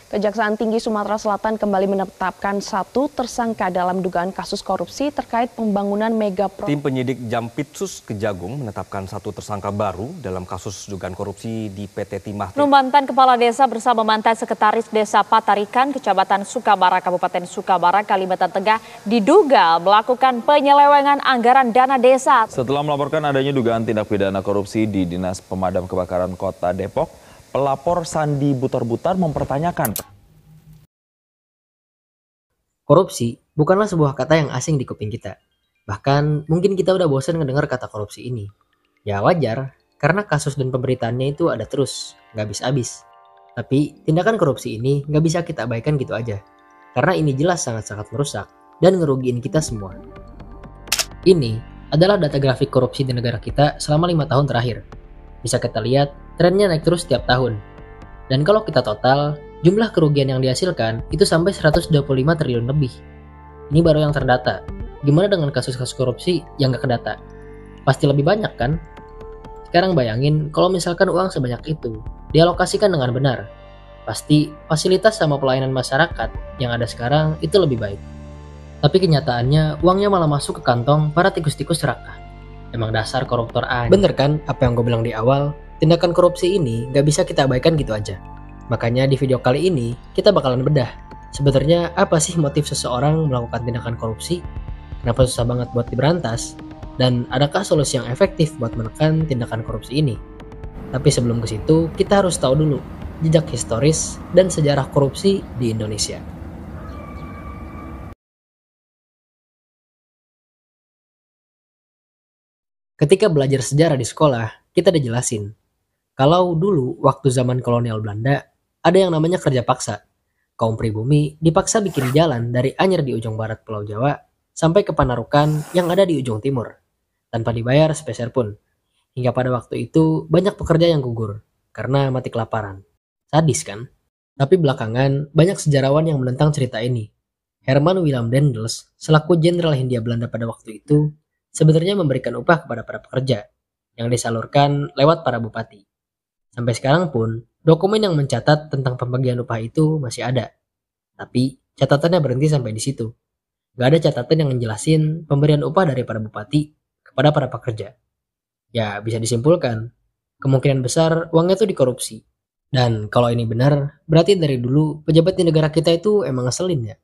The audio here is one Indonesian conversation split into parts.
Kejaksaan Tinggi Sumatera Selatan kembali menetapkan satu tersangka dalam dugaan kasus korupsi terkait pembangunan mega proyek. Tim penyidik Jampitsus Kejagung menetapkan satu tersangka baru dalam kasus dugaan korupsi di PT Timah. Mantan Kepala Desa bersama mantan Sekretaris Desa Patarikan, Kecamatan Sukabara, Kabupaten Sukabara, Kalimantan Tengah diduga melakukan penyelewengan anggaran dana desa. Setelah melaporkan adanya dugaan tindak pidana korupsi di Dinas Pemadam Kebakaran Kota Depok, pelapor Sandi Butar-Butar mempertanyakan. Korupsi bukanlah sebuah kata yang asing di kuping kita. Bahkan mungkin kita udah bosan ngedengar kata korupsi ini. Ya wajar, karena kasus dan pemberitaannya itu ada terus, nggak habis-habis. Tapi tindakan korupsi ini nggak bisa kita abaikan gitu aja. Karena ini jelas sangat-sangat merusak dan ngerugiin kita semua. Ini adalah data grafik korupsi di negara kita selama 5 tahun terakhir. Bisa kita lihat, trennya naik terus setiap tahun. Dan kalau kita total, jumlah kerugian yang dihasilkan itu sampai 125 triliun lebih. Ini baru yang terdata. Gimana dengan kasus-kasus korupsi yang gak kedata? Pasti lebih banyak kan? Sekarang bayangin kalau misalkan uang sebanyak itu dialokasikan dengan benar. Pasti fasilitas sama pelayanan masyarakat yang ada sekarang itu lebih baik. Tapi kenyataannya uangnya malah masuk ke kantong para tikus-tikus serakah. Emang dasar koruptor aja. Bener kan apa yang gue bilang di awal? Tindakan korupsi ini gak bisa kita abaikan gitu aja. Makanya di video kali ini kita bakalan bedah. Sebenarnya apa sih motif seseorang melakukan tindakan korupsi? Kenapa susah banget buat diberantas? Dan adakah solusi yang efektif buat menekan tindakan korupsi ini? Tapi sebelum ke situ, kita harus tahu dulu jejak historis dan sejarah korupsi di Indonesia. Ketika belajar sejarah di sekolah, kita dijelasin kalau dulu waktu zaman kolonial Belanda, ada yang namanya kerja paksa. Kaum pribumi dipaksa bikin jalan dari Anyer di ujung barat Pulau Jawa sampai ke Panarukan yang ada di ujung timur, tanpa dibayar sepeser pun. Hingga pada waktu itu banyak pekerja yang gugur karena mati kelaparan. Sadis kan? Tapi belakangan banyak sejarawan yang menentang cerita ini. Herman Willem Dendels, selaku Jenderal Hindia Belanda pada waktu itu, sebenarnya memberikan upah kepada para pekerja yang disalurkan lewat para bupati. Sampai sekarang pun, dokumen yang mencatat tentang pembagian upah itu masih ada. Tapi catatannya berhenti sampai di situ. Gak ada catatan yang menjelasin pemberian upah dari para bupati kepada para pekerja. Ya bisa disimpulkan, kemungkinan besar uangnya itu dikorupsi. Dan kalau ini benar, berarti dari dulu pejabat di negara kita itu emang ngeselin ya.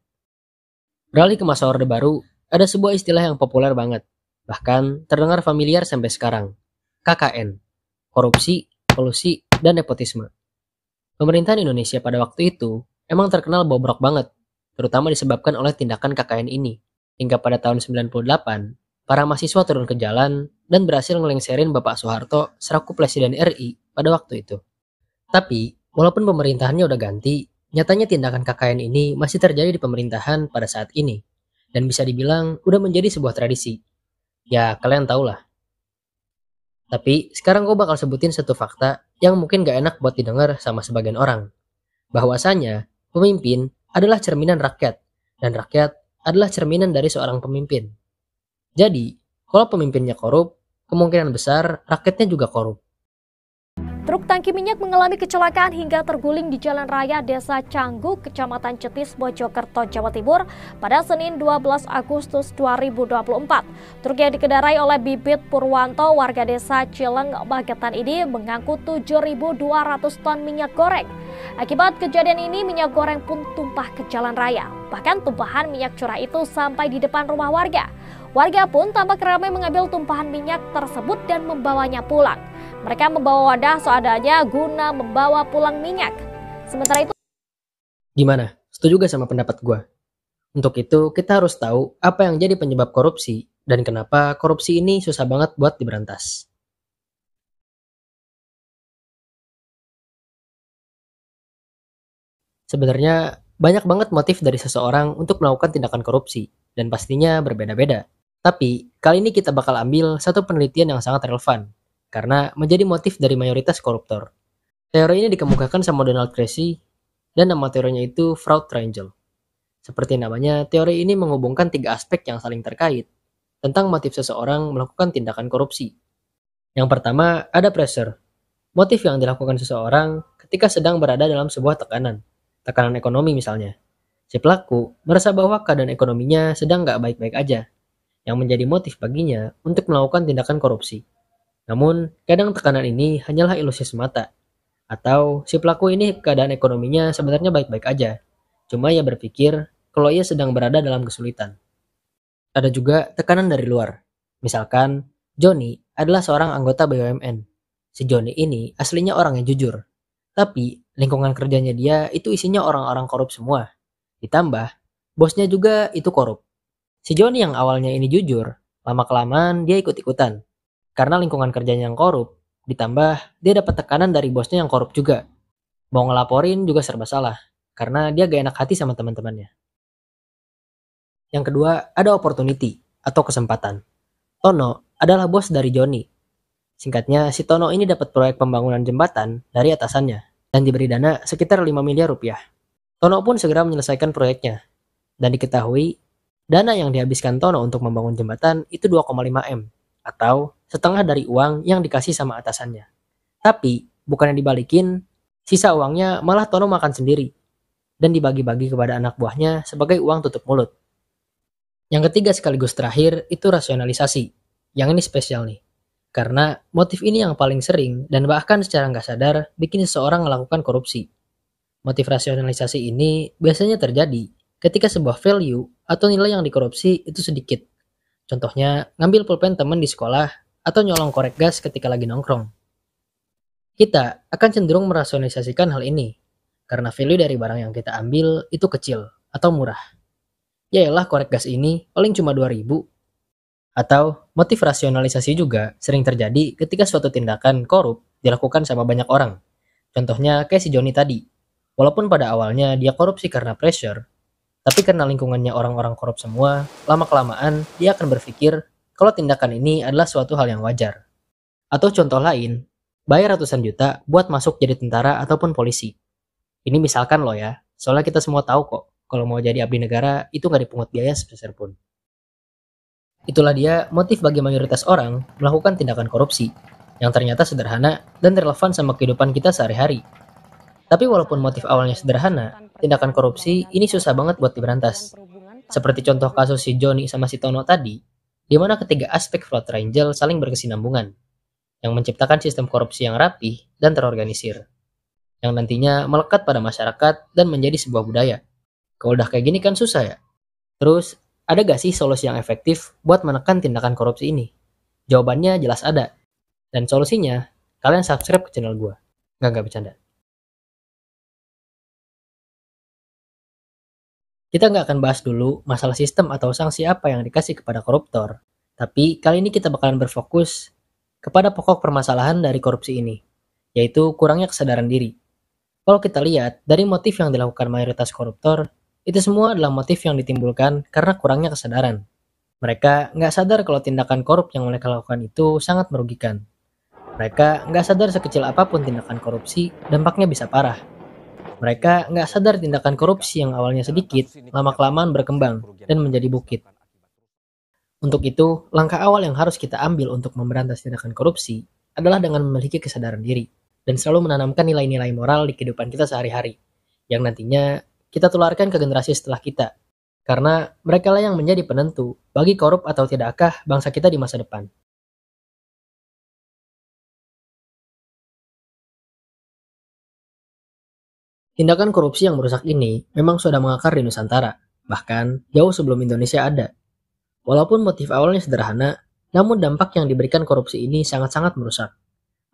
Beralih ke masa Orde Baru, ada sebuah istilah yang populer banget. Bahkan terdengar familiar sampai sekarang. KKN. Korupsi, kolusi, dan nepotisme. Pemerintahan Indonesia pada waktu itu emang terkenal bobrok banget, terutama disebabkan oleh tindakan KKN ini. Hingga pada tahun 98, para mahasiswa turun ke jalan dan berhasil ngelengserin Bapak Soeharto selaku Presiden RI pada waktu itu. Tapi, walaupun pemerintahannya udah ganti, nyatanya tindakan KKN ini masih terjadi di pemerintahan pada saat ini. Dan bisa dibilang udah menjadi sebuah tradisi. Ya, kalian tau lah. Tapi, sekarang gue bakal sebutin satu fakta yang mungkin gak enak buat didengar sama sebagian orang. Bahwasanya, pemimpin adalah cerminan rakyat, dan rakyat adalah cerminan dari seorang pemimpin. Jadi, kalau pemimpinnya korup, kemungkinan besar rakyatnya juga korup. Truk tangki minyak mengalami kecelakaan hingga terguling di Jalan Raya Desa Canggu, Kecamatan Cetis, Mojokerto, Jawa Timur pada Senin 12 Agustus 2024. Truk yang dikendarai oleh Bibit Purwanto, warga desa Cileng, Magetan ini mengangkut 7.200 ton minyak goreng. Akibat kejadian ini, minyak goreng pun tumpah ke jalan raya. Bahkan tumpahan minyak curah itu sampai di depan rumah warga. Warga pun tampak ramai mengambil tumpahan minyak tersebut dan membawanya pulang. Mereka membawa wadah seadanya guna membawa pulang minyak. Sementara itu, gimana? Setuju gak sama pendapat gue? Untuk itu, kita harus tahu apa yang jadi penyebab korupsi dan kenapa korupsi ini susah banget buat diberantas. Sebenarnya, banyak banget motif dari seseorang untuk melakukan tindakan korupsi, dan pastinya berbeda-beda. Tapi, kali ini kita bakal ambil satu penelitian yang sangat relevan, karena menjadi motif dari mayoritas koruptor. Teori ini dikemukakan sama Donald Tracy, dan nama teorinya itu Fraud Triangle. Seperti namanya, teori ini menghubungkan 3 aspek yang saling terkait tentang motif seseorang melakukan tindakan korupsi. Yang pertama, ada pressure. Motif yang dilakukan seseorang ketika sedang berada dalam sebuah tekanan. tekanan ekonomi misalnya. Si pelaku merasa bahwa keadaan ekonominya sedang nggak baik-baik aja, yang menjadi motif baginya untuk melakukan tindakan korupsi. Namun, kadang tekanan ini hanyalah ilusi semata. Atau si pelaku ini keadaan ekonominya sebenarnya baik-baik aja. Cuma ia berpikir kalau ia sedang berada dalam kesulitan. Ada juga tekanan dari luar. Misalkan, Joni adalah seorang anggota BUMN. Si Joni ini aslinya orang yang jujur. Tapi, lingkungan kerjanya dia itu isinya orang-orang korup semua. Ditambah, bosnya juga itu korup. Si Joni yang awalnya ini jujur, lama-kelamaan dia ikut-ikutan. Karena lingkungan kerjanya yang korup, ditambah dia dapat tekanan dari bosnya yang korup juga. Mau ngelaporin juga serba salah, karena dia gak enak hati sama teman-temannya. Yang kedua, ada opportunity atau kesempatan. Tono adalah bos dari Joni. Singkatnya, si Tono ini dapat proyek pembangunan jembatan dari atasannya dan diberi dana sekitar 5 miliar rupiah. Tono pun segera menyelesaikan proyeknya. Dan diketahui, dana yang dihabiskan Tono untuk membangun jembatan itu 2,5 M atau setengah dari uang yang dikasih sama atasannya. Tapi, bukannya dibalikin, sisa uangnya malah Tono makan sendiri dan dibagi-bagi kepada anak buahnya sebagai uang tutup mulut. Yang ketiga sekaligus terakhir itu rasionalisasi. Yang ini spesial nih. Karena motif ini yang paling sering dan bahkan secara nggak sadar bikin seseorang melakukan korupsi. Motif rasionalisasi ini biasanya terjadi ketika sebuah value atau nilai yang dikorupsi itu sedikit. Contohnya, ngambil pulpen teman di sekolah atau nyolong korek gas ketika lagi nongkrong. Kita akan cenderung merasionalisasikan hal ini karena value dari barang yang kita ambil itu kecil atau murah. Yaelah korek gas ini paling cuma 2.000. Atau motif rasionalisasi juga sering terjadi ketika suatu tindakan korup dilakukan sama banyak orang. Contohnya kayak si Joni tadi. Walaupun pada awalnya dia korupsi karena pressure, tapi karena lingkungannya orang-orang korup semua, lama-kelamaan dia akan berpikir kalau tindakan ini adalah suatu hal yang wajar. Atau contoh lain, bayar ratusan juta buat masuk jadi tentara ataupun polisi. Ini misalkan loh ya, soalnya kita semua tahu kok, kalau mau jadi abdi negara itu nggak dipungut biaya sebesar pun. Itulah dia motif bagi mayoritas orang melakukan tindakan korupsi, yang ternyata sederhana dan relevan sama kehidupan kita sehari-hari. Tapi walaupun motif awalnya sederhana, tindakan korupsi ini susah banget buat diberantas. Seperti contoh kasus si Joni sama si Tono tadi, di mana ketiga aspek Flood Triangle saling berkesinambungan, yang menciptakan sistem korupsi yang rapih dan terorganisir, yang nantinya melekat pada masyarakat dan menjadi sebuah budaya. Kalau udah kayak gini kan susah ya? Terus, ada gak sih solusi yang efektif buat menekan tindakan korupsi ini? Jawabannya jelas ada. Dan solusinya, kalian subscribe ke channel gue. Gak bercanda. Kita nggak akan bahas dulu masalah sistem atau sanksi apa yang dikasih kepada koruptor. Tapi kali ini kita bakalan berfokus kepada pokok permasalahan dari korupsi ini, yaitu kurangnya kesadaran diri. Kalau kita lihat dari motif yang dilakukan mayoritas koruptor, itu semua adalah motif yang ditimbulkan karena kurangnya kesadaran. Mereka nggak sadar kalau tindakan korup yang mereka lakukan itu sangat merugikan. Mereka nggak sadar sekecil apapun tindakan korupsi, dampaknya bisa parah. Mereka nggak sadar tindakan korupsi yang awalnya sedikit, lama-kelamaan berkembang dan menjadi bukit. Untuk itu, langkah awal yang harus kita ambil untuk memberantas tindakan korupsi adalah dengan memiliki kesadaran diri dan selalu menanamkan nilai-nilai moral di kehidupan kita sehari-hari, yang nantinya kita tularkan ke generasi setelah kita, karena mereka lah yang menjadi penentu bagi korup atau tidakkah bangsa kita di masa depan. Tindakan korupsi yang merusak ini memang sudah mengakar di Nusantara, bahkan jauh sebelum Indonesia ada. Walaupun motif awalnya sederhana, namun dampak yang diberikan korupsi ini sangat-sangat merusak.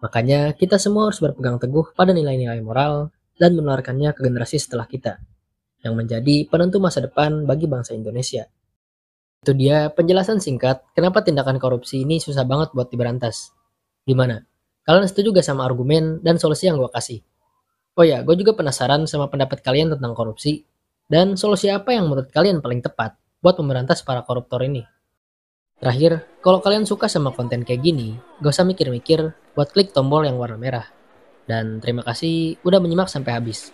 Makanya kita semua harus berpegang teguh pada nilai-nilai moral dan menularkannya ke generasi setelah kita, yang menjadi penentu masa depan bagi bangsa Indonesia. Itu dia penjelasan singkat kenapa tindakan korupsi ini susah banget buat diberantas. Gimana? Kalian setuju gak sama argumen dan solusi yang gue kasih? Oh ya, gue juga penasaran sama pendapat kalian tentang korupsi dan solusi apa yang menurut kalian paling tepat buat memberantas para koruptor ini. Terakhir, kalau kalian suka sama konten kayak gini, gak usah mikir-mikir buat klik tombol yang warna merah. Dan terima kasih udah menyimak sampai habis.